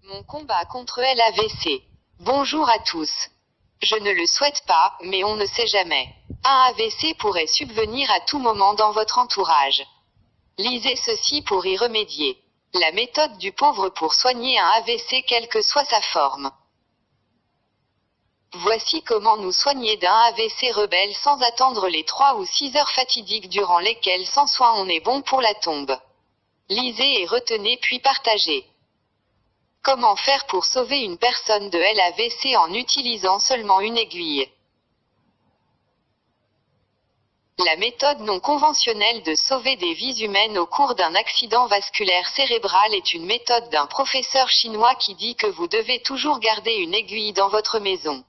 Mon combat contre l'AVC. Bonjour à tous. Je ne le souhaite pas, mais on ne sait jamais. Un AVC pourrait subvenir à tout moment dans votre entourage. Lisez ceci pour y remédier. La méthode du pauvre pour soigner un AVC quelle que soit sa forme. Voici comment nous soigner d'un AVC rebelle sans attendre les 3 ou 6 heures fatidiques durant lesquelles sans soin on est bon pour la tombe. Lisez et retenez puis partagez. Comment faire pour sauver une personne de l'AVC en utilisant seulement une aiguille? La méthode non conventionnelle de sauver des vies humaines au cours d'un accident vasculaire cérébral est une méthode d'un professeur chinois qui dit que vous devez toujours garder une aiguille dans votre maison.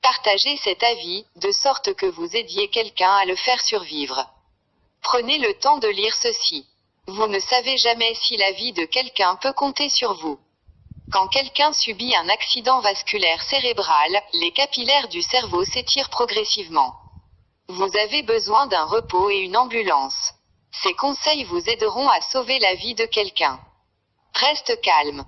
Partagez cet avis, de sorte que vous aidiez quelqu'un à le faire survivre. Prenez le temps de lire ceci. Vous ne savez jamais si la vie de quelqu'un peut compter sur vous. Quand quelqu'un subit un accident vasculaire cérébral, les capillaires du cerveau s'étirent progressivement. Vous avez besoin d'un repos et une ambulance. Ces conseils vous aideront à sauver la vie de quelqu'un. Reste calme.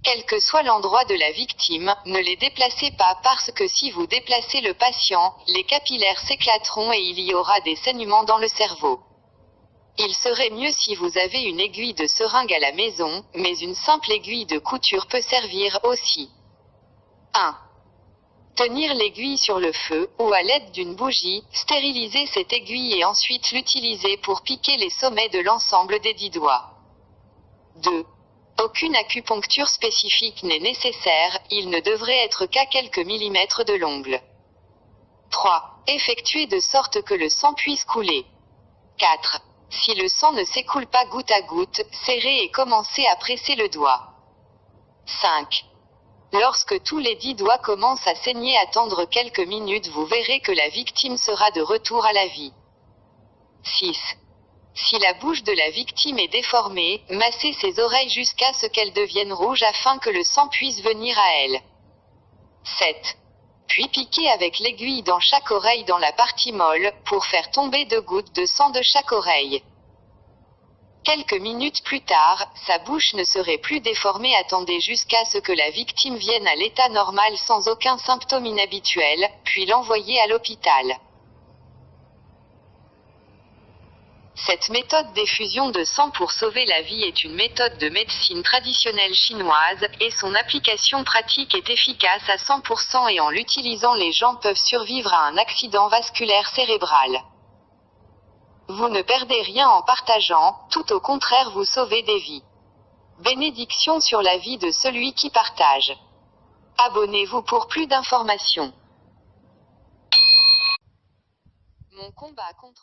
Quel que soit l'endroit de la victime, ne les déplacez pas parce que si vous déplacez le patient, les capillaires s'éclateront et il y aura des saignements dans le cerveau. Il serait mieux si vous avez une aiguille de seringue à la maison, mais une simple aiguille de couture peut servir aussi. 1. Tenir l'aiguille sur le feu, ou à l'aide d'une bougie, stériliser cette aiguille et ensuite l'utiliser pour piquer les sommets de l'ensemble des 10 doigts. 2. Aucune acupuncture spécifique n'est nécessaire, il ne devrait être qu'à quelques millimètres de l'ongle. 3. Effectuer de sorte que le sang puisse couler. 4. Si le sang ne s'écoule pas goutte à goutte, serrez et commencez à presser le doigt. 5. Lorsque tous les 10 doigts commencent à saigner, attendre quelques minutes, vous verrez que la victime sera de retour à la vie. 6. Si la bouche de la victime est déformée, massez ses oreilles jusqu'à ce qu'elles deviennent rouges afin que le sang puisse venir à elle. 7. Puis piquez avec l'aiguille dans chaque oreille dans la partie molle, pour faire tomber 2 gouttes de sang de chaque oreille. Quelques minutes plus tard, sa bouche ne serait plus déformée. Attendez jusqu'à ce que la victime vienne à l'état normal sans aucun symptôme inhabituel, puis l'envoyez à l'hôpital. Cette méthode d'effusion de sang pour sauver la vie est une méthode de médecine traditionnelle chinoise, et son application pratique est efficace à 100% et en l'utilisant les gens peuvent survivre à un accident vasculaire cérébral. Vous ne perdez rien en partageant, tout au contraire vous sauvez des vies. Bénédiction sur la vie de celui qui partage. Abonnez-vous pour plus d'informations. Mon combat contre